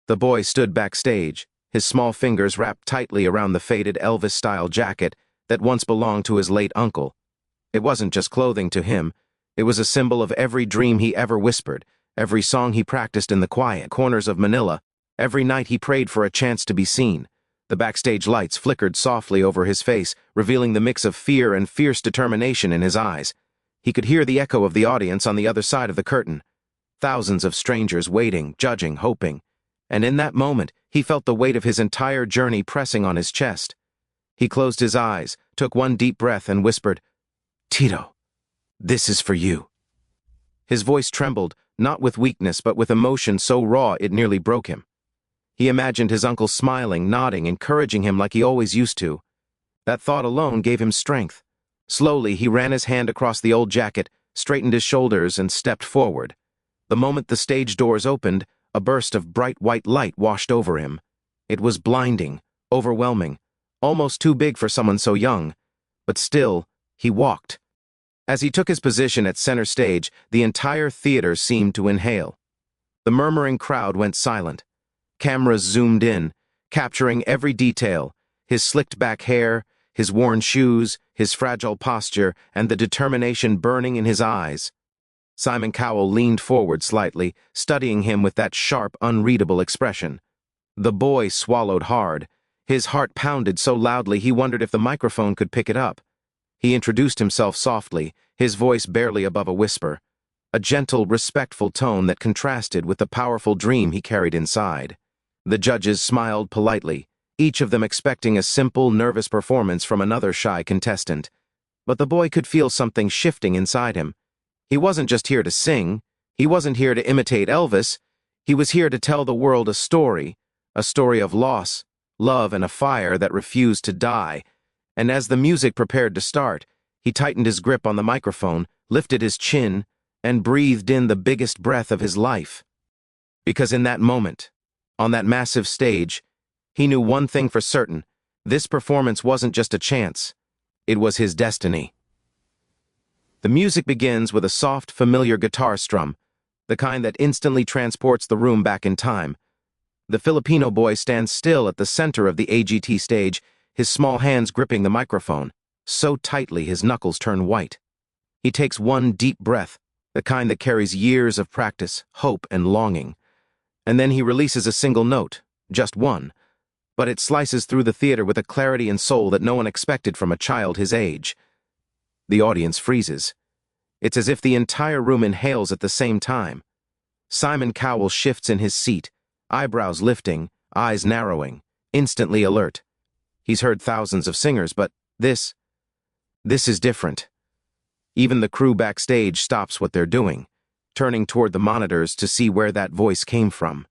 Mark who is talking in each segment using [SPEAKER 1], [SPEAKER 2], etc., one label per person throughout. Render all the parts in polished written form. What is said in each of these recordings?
[SPEAKER 1] The boy stood backstage, his small fingers wrapped tightly around the faded Elvis-style jacket that once belonged to his late uncle. It wasn't just clothing to him, it was a symbol of every dream he ever whispered, every song he practiced in the quiet corners of Manila, every night he prayed for a chance to be seen. The backstage lights flickered softly over his face, revealing the mix of fear and fierce determination in his eyes. He could hear the echo of the audience on the other side of the curtain. Thousands of strangers waiting, judging, hoping. And in that moment, he felt the weight of his entire journey pressing on his chest. He closed his eyes, took one deep breath, and whispered, "Tito, this is for you." His voice trembled, not with weakness but with emotion so raw it nearly broke him. He imagined his uncle smiling, nodding, encouraging him like he always used to. That thought alone gave him strength. Slowly, he ran his hand across the old jacket, straightened his shoulders, and stepped forward. The moment the stage doors opened, a burst of bright white light washed over him. It was blinding, overwhelming, almost too big for someone so young. But still, he walked. As he took his position at center stage, the entire theater seemed to inhale. The murmuring crowd went silent. Cameras zoomed in, capturing every detail: his slicked-back hair, his worn shoes, his fragile posture, and the determination burning in his eyes. Simon Cowell leaned forward slightly, studying him with that sharp, unreadable expression. The boy swallowed hard. His heart pounded so loudly he wondered if the microphone could pick it up. He introduced himself softly, his voice barely above a whisper, a gentle, respectful tone that contrasted with the powerful dream he carried inside. The judges smiled politely, each of them expecting a simple, nervous performance from another shy contestant. But the boy could feel something shifting inside him. He wasn't just here to sing, he wasn't here to imitate Elvis, he was here to tell the world a story of loss, love, and a fire that refused to die. And as the music prepared to start, he tightened his grip on the microphone, lifted his chin, and breathed in the biggest breath of his life. Because in that moment, on that massive stage, he knew one thing for certain: this performance wasn't just a chance, it was his destiny. The music begins with a soft, familiar guitar strum, the kind that instantly transports the room back in time. The Filipino boy stands still at the center of the AGT stage, his small hands gripping the microphone, so tightly his knuckles turn white. He takes one deep breath, the kind that carries years of practice, hope, and longing. And then he releases a single note, just one, but it slices through the theater with a clarity and soul that no one expected from a child his age. The audience freezes. It's as if the entire room inhales at the same time. Simon Cowell shifts in his seat, eyebrows lifting, eyes narrowing, instantly alert. He's heard thousands of singers, but this is different. Even the crew backstage stops what they're doing, turning toward the monitors to see where that voice came from.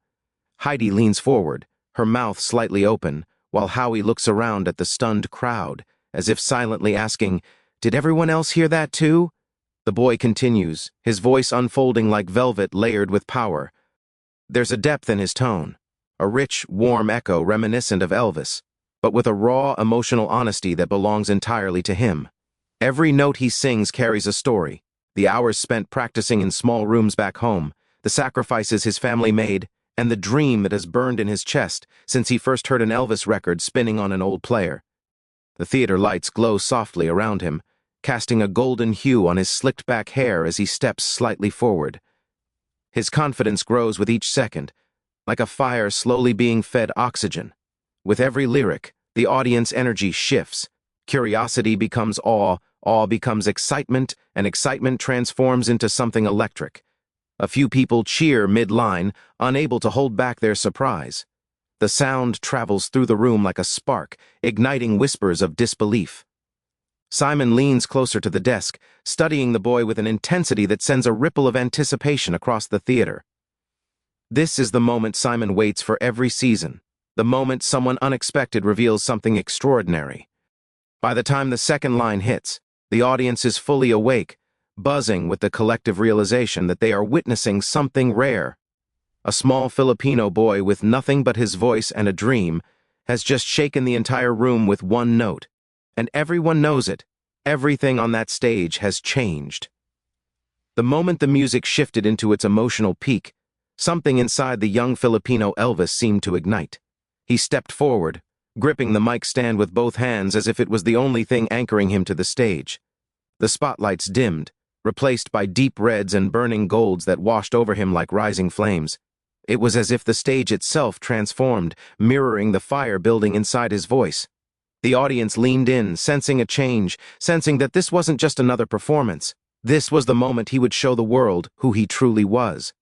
[SPEAKER 1] Heidi leans forward, her mouth slightly open, while Howie looks around at the stunned crowd, as if silently asking, "Did everyone else hear that too?" The boy continues, his voice unfolding like velvet layered with power. There's a depth in his tone, a rich, warm echo reminiscent of Elvis, but with a raw, emotional honesty that belongs entirely to him. Every note he sings carries a story: the hours spent practicing in small rooms back home, the sacrifices his family made, and the dream that has burned in his chest since he first heard an Elvis record spinning on an old player. The theater lights glow softly around him, casting a golden hue on his slicked-back hair as he steps slightly forward. His confidence grows with each second, like a fire slowly being fed oxygen. With every lyric, the audience energy shifts. Curiosity becomes awe, awe becomes excitement, and excitement transforms into something electric. A few people cheer mid-line, unable to hold back their surprise. The sound travels through the room like a spark, igniting whispers of disbelief. Simon leans closer to the desk, studying the boy with an intensity that sends a ripple of anticipation across the theater. This is the moment Simon waits for every season, the moment someone unexpected reveals something extraordinary. By the time the second line hits, the audience is fully awake, buzzing with the collective realization that they are witnessing something rare. A small Filipino boy with nothing but his voice and a dream has just shaken the entire room with one note. And everyone knows it. Everything on that stage has changed. The moment the music shifted into its emotional peak, Something inside the young Filipino Elvis seemed to ignite. He stepped forward, gripping the mic stand with both hands as if it was the only thing anchoring him to the stage. The spotlights dimmed, replaced by deep reds and burning golds that washed over him like rising flames. It was as if the stage itself transformed, mirroring the fire building inside his voice. The audience leaned in, sensing a change, sensing that this wasn't just another performance. This was the moment he would show the world who he truly was.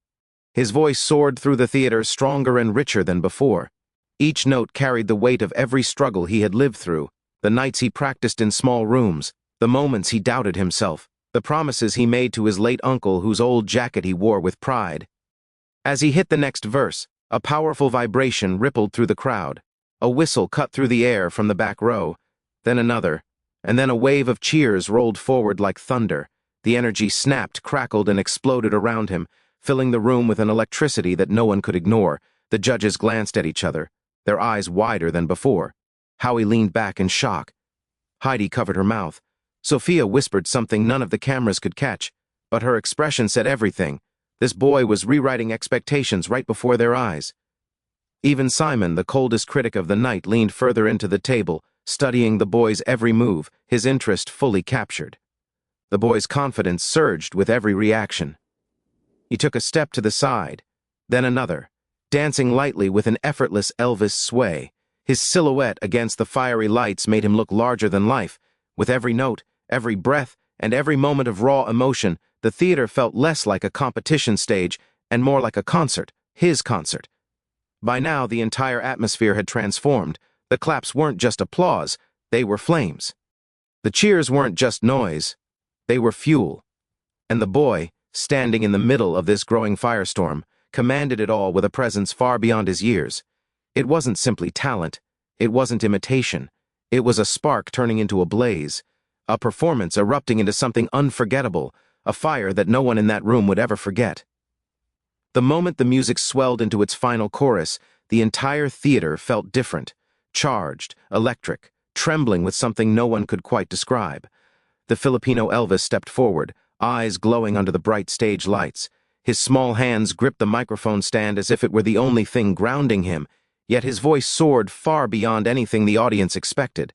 [SPEAKER 1] His voice soared through the theater, stronger and richer than before. Each note carried the weight of every struggle he had lived through, the nights he practiced in small rooms, the moments he doubted himself, the promises he made to his late uncle whose old jacket he wore with pride. As he hit the next verse, a powerful vibration rippled through the crowd. A whistle cut through the air from the back row, then another, and then a wave of cheers rolled forward like thunder. The energy snapped, crackled, and exploded around him, filling the room with an electricity that no one could ignore. The judges glanced at each other, their eyes wider than before. Howie leaned back in shock. Heidi covered her mouth. Sophia whispered something none of the cameras could catch, but her expression said everything. This boy was rewriting expectations right before their eyes. Even Simon, the coldest critic of the night, leaned further into the table, studying the boy's every move, his interest fully captured. The boy's confidence surged with every reaction. He took a step to the side, then another, dancing lightly with an effortless Elvis sway. His silhouette against the fiery lights made him look larger than life. With every note, every breath, and every moment of raw emotion, the theater felt less like a competition stage and more like a concert, his concert. By now, the entire atmosphere had transformed. The claps weren't just applause, they were flames. The cheers weren't just noise, they were fuel. And the boy, standing in the middle of this growing firestorm, commanded it all with a presence far beyond his years. It wasn't simply talent, it wasn't imitation. It was a spark turning into a blaze, a performance erupting into something unforgettable, a fire that no one in that room would ever forget. The moment the music swelled into its final chorus, the entire theater felt different, charged, electric, trembling with something no one could quite describe. The Filipino Elvis stepped forward, eyes glowing under the bright stage lights. His small hands gripped the microphone stand as if it were the only thing grounding him, yet his voice soared far beyond anything the audience expected.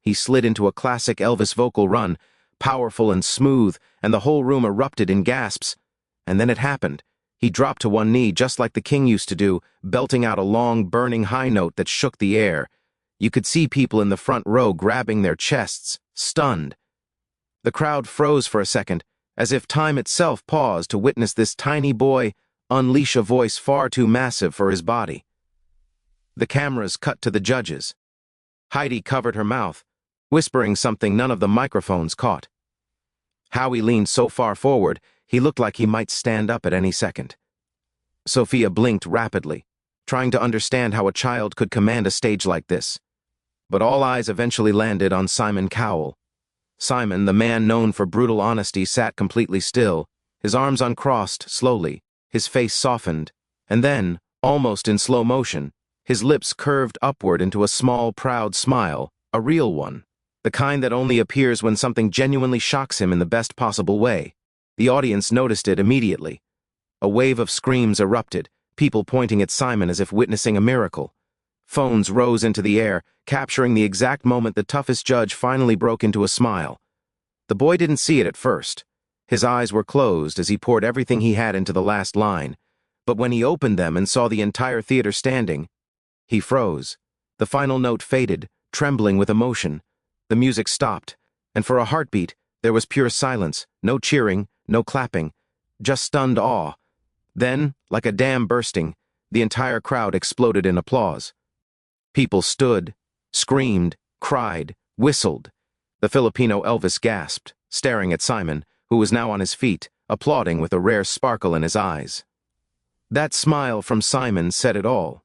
[SPEAKER 1] He slid into a classic Elvis vocal run, powerful and smooth, and the whole room erupted in gasps. And then it happened. He dropped to one knee just like the king used to do, belting out a long, burning high note that shook the air. You could see people in the front row grabbing their chests, stunned. The crowd froze for a second, as if time itself paused to witness this tiny boy unleash a voice far too massive for his body. The cameras cut to the judges. Heidi covered her mouth, whispering something none of the microphones caught. Howie leaned so far forward, he looked like he might stand up at any second. Sophia blinked rapidly, trying to understand how a child could command a stage like this. But all eyes eventually landed on Simon Cowell. Simon, the man known for brutal honesty, sat completely still, his arms uncrossed slowly, his face softened, and then, almost in slow motion, his lips curved upward into a small, proud smile, a real one, the kind that only appears when something genuinely shocks him in the best possible way. The audience noticed it immediately. A wave of screams erupted, people pointing at Simon as if witnessing a miracle. Phones rose into the air, capturing the exact moment the toughest judge finally broke into a smile. The boy didn't see it at first. His eyes were closed as he poured everything he had into the last line. But when he opened them and saw the entire theater standing, he froze. The final note faded, trembling with emotion. The music stopped, and for a heartbeat, there was pure silence, no cheering, no clapping, just stunned awe. Then, like a dam bursting, the entire crowd exploded in applause. People stood, screamed, cried, whistled. The Filipino Elvis gasped, staring at Simon, who was now on his feet, applauding with a rare sparkle in his eyes. That smile from Simon said it all.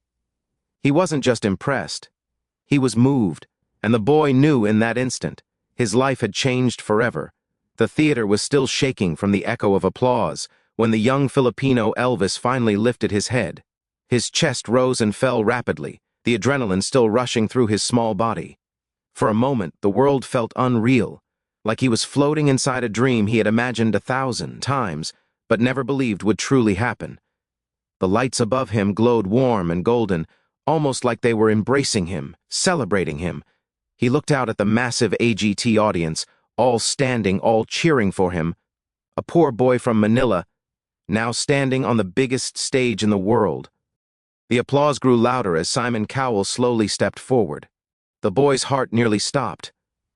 [SPEAKER 1] He wasn't just impressed. He was moved, and the boy knew in that instant. His life had changed forever. The theater was still shaking from the echo of applause when the young Filipino Elvis finally lifted his head. His chest rose and fell rapidly, the adrenaline still rushing through his small body. For a moment, the world felt unreal, like he was floating inside a dream he had imagined 1,000 times, but never believed would truly happen. The lights above him glowed warm and golden, almost like they were embracing him, celebrating him. He looked out at the massive AGT audience, all standing, all cheering for him. A poor boy from Manila, now standing on the biggest stage in the world. The applause grew louder as Simon Cowell slowly stepped forward. The boy's heart nearly stopped.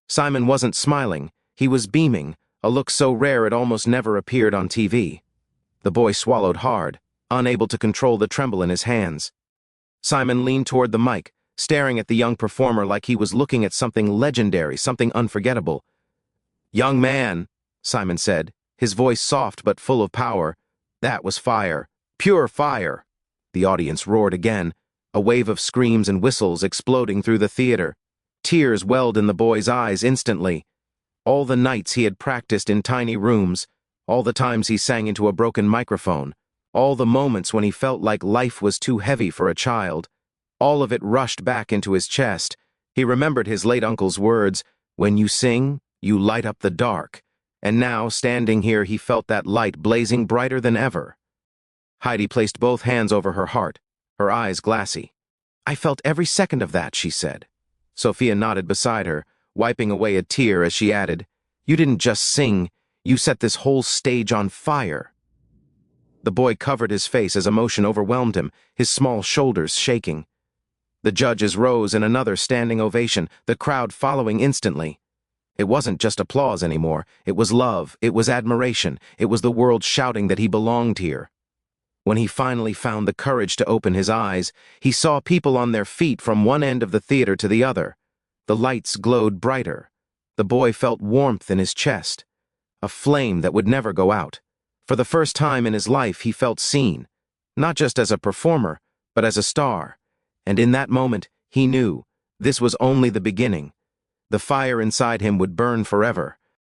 [SPEAKER 1] Simon wasn't smiling, he was beaming, a look so rare it almost never appeared on TV. The boy swallowed hard, unable to control the tremble in his hands. Simon leaned toward the mic, staring at the young performer like he was looking at something legendary, something unforgettable. "Young man," Simon said, his voice soft but full of power, "that was fire, pure fire." The audience roared again, a wave of screams and whistles exploding through the theater. Tears welled in the boy's eyes instantly. All the nights he had practiced in tiny rooms, all the times he sang into a broken microphone, all the moments when he felt like life was too heavy for a child, all of it rushed back into his chest. He remembered his late uncle's words, "When you sing, you light up the dark." And now, standing here, he felt that light blazing brighter than ever. Heidi placed both hands over her heart, her eyes glassy. "I felt every second of that," she said. Sophia nodded beside her, wiping away a tear as she added, "You didn't just sing, you set this whole stage on fire." The boy covered his face as emotion overwhelmed him, his small shoulders shaking. The judges rose in another standing ovation, the crowd following instantly. It wasn't just applause anymore, it was love, it was admiration, it was the world shouting that he belonged here. When he finally found the courage to open his eyes, he saw people on their feet from one end of the theater to the other. The lights glowed brighter. The boy felt warmth in his chest, a flame that would never go out. For the first time in his life, he felt seen, not just as a performer, but as a star. And in that moment, he knew this was only the beginning. The fire inside him would burn forever.